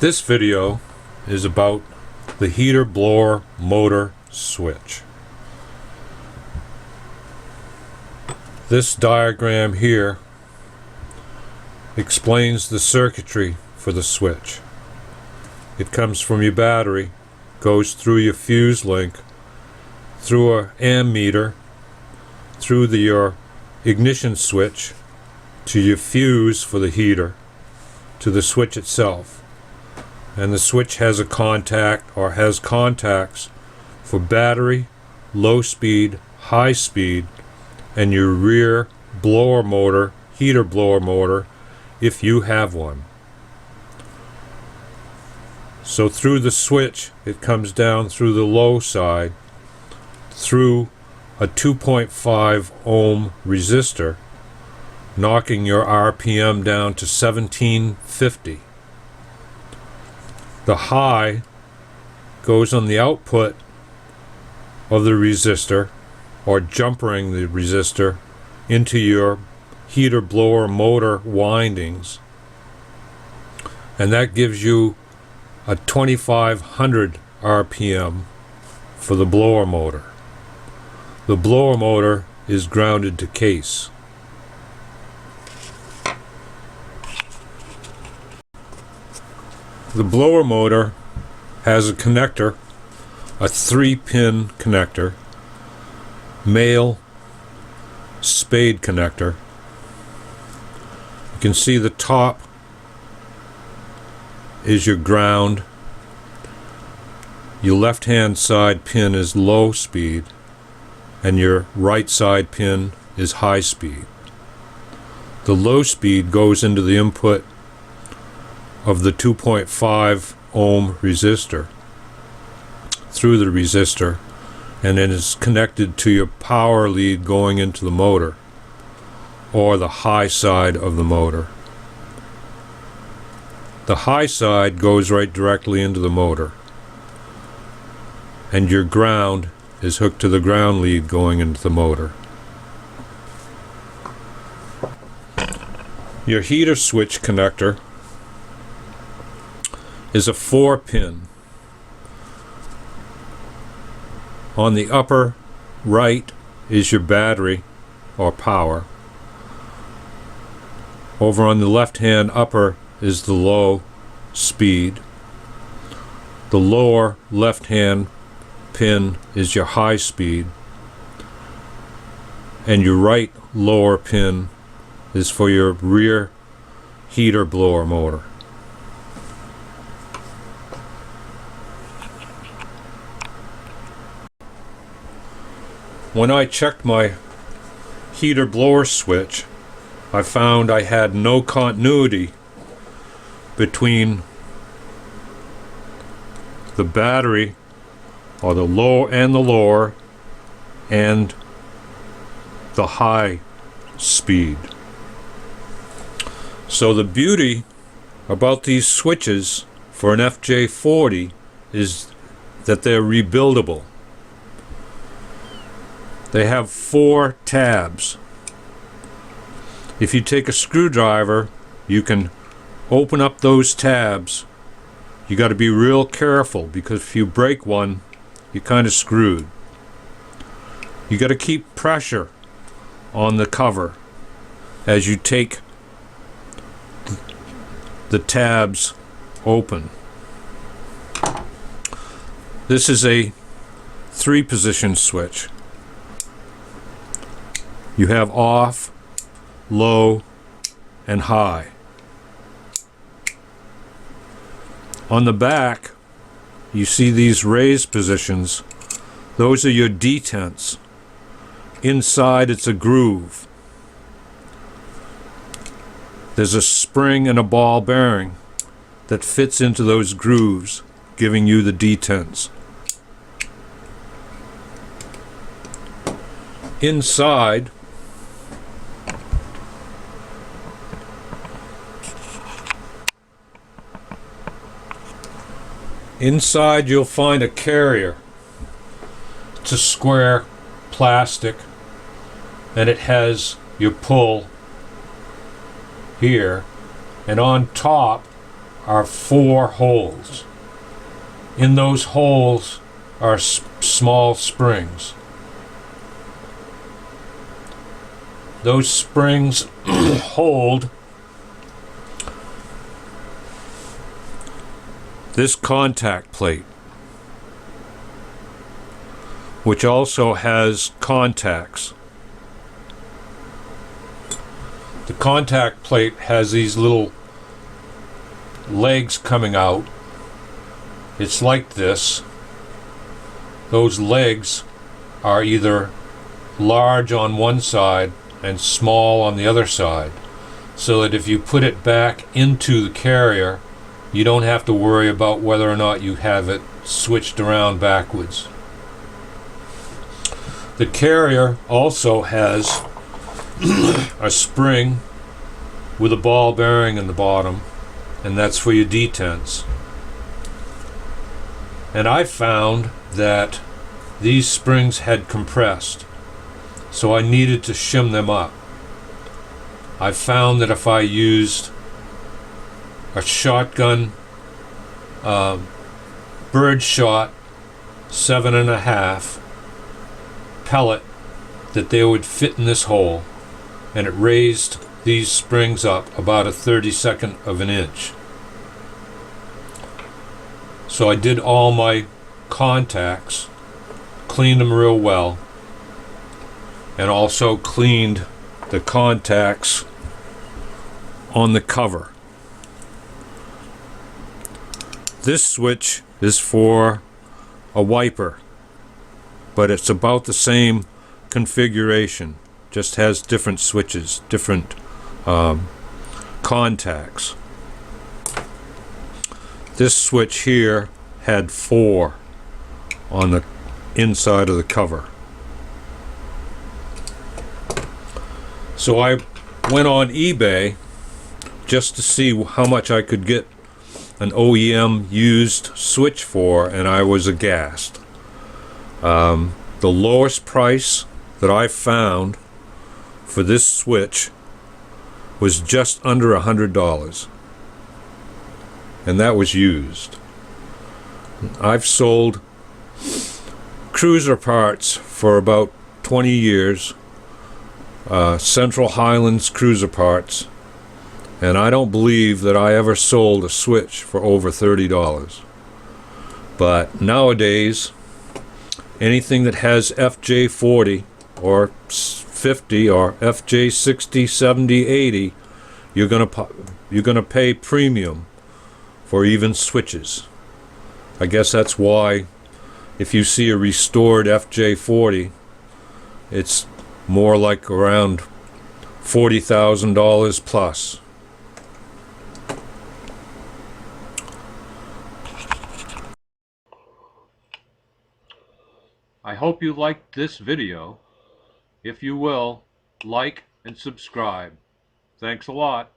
This video is about the heater blower motor switch. This diagram here explains the circuitry for the switch. It comes from your battery, goes through your fuse link, through an ammeter, through your ignition switch, to your fuse for the heater, to the switch itself. And the switch has a contact, or has contacts, for battery, low speed, high speed, and your rear blower motor, heater blower motor, if you have one. So through the switch, it comes down through the low side, through a 2.5 ohm resistor, knocking your RPM down to 1750. The high goes on the output of the resistor, or jumpering the resistor into your heater blower motor windings, and that gives you a 2500 RPM for the blower motor. The blower motor is grounded to case. The blower motor has a connector, a 3-pin connector, male spade connector. You can see the top is your ground. Your left-hand side pin is low speed, and your right side pin is high speed. The low speed goes into the input of the 2.5 ohm resistor through the resistor, and it is connected to your power lead going into the motor, or the high side of the motor. The high side goes right directly into the motor, and your ground is hooked to the ground lead going into the motor. Your heater switch connector is a 4-pin. On the upper right is your battery or power. Over on the left-hand upper is the low speed. The lower left-hand pin is your high speed, and your right lower pin is for your rear heater blower motor. When I checked my heater blower switch, I found I had no continuity between the battery, or the low and the lower, and the high speed. So the beauty about these switches for an FJ40 is that they're rebuildable. They have 4 tabs. If you take a screwdriver, you can open up those tabs. You got to be real careful, because if you break one, you're kind of screwed. You got to keep pressure on the cover as you take the tabs open. This is a 3-position switch. You have off, low, and high. On the back, you see these raised positions. Those are your detents. Inside, it's a groove. There's a spring and a ball bearing that fits into those grooves, giving you the detents. Inside, you'll find a carrier. It's a square plastic, and it has your pull here, and on top are 4 holes. In those holes are small springs. Those springs hold this contact plate, which also has contacts. The contact plate has these little legs coming out. It's like this. Those legs are either large on one side and small on the other side, so that if you put it back into the carrier, you don't have to worry about whether or not you have it switched around backwards. The carrier also has a spring with a ball bearing in the bottom, and that's for your detents. And I found that these springs had compressed, so I needed to shim them up. I found that if I used a shotgun bird shot 7.5 pellet, that they would fit in this hole, and it raised these springs up about 1/32 of an inch. So I did all my contacts, cleaned them real well, and also cleaned the contacts on the cover. This switch is for a wiper, but it's about the same configuration, just has different switches, different contacts. This switch here had 4 on the inside of the cover. So I went on eBay just to see how much I could get an OEM used switch for, and I was aghast. The lowest price that I found for this switch was just under $100, and that was used. I've sold cruiser parts for about 20 years, Central Highlands cruiser parts, and I don't believe that I ever sold a switch for over $30. But nowadays, anything that has FJ40 or 50 or FJ60, 70, 80, you're gonna pay premium for even switches. I guess that's why if you see a restored FJ40, it's more like around $40,000 plus. I hope you liked this video. If you will, like and subscribe. Thanks a lot.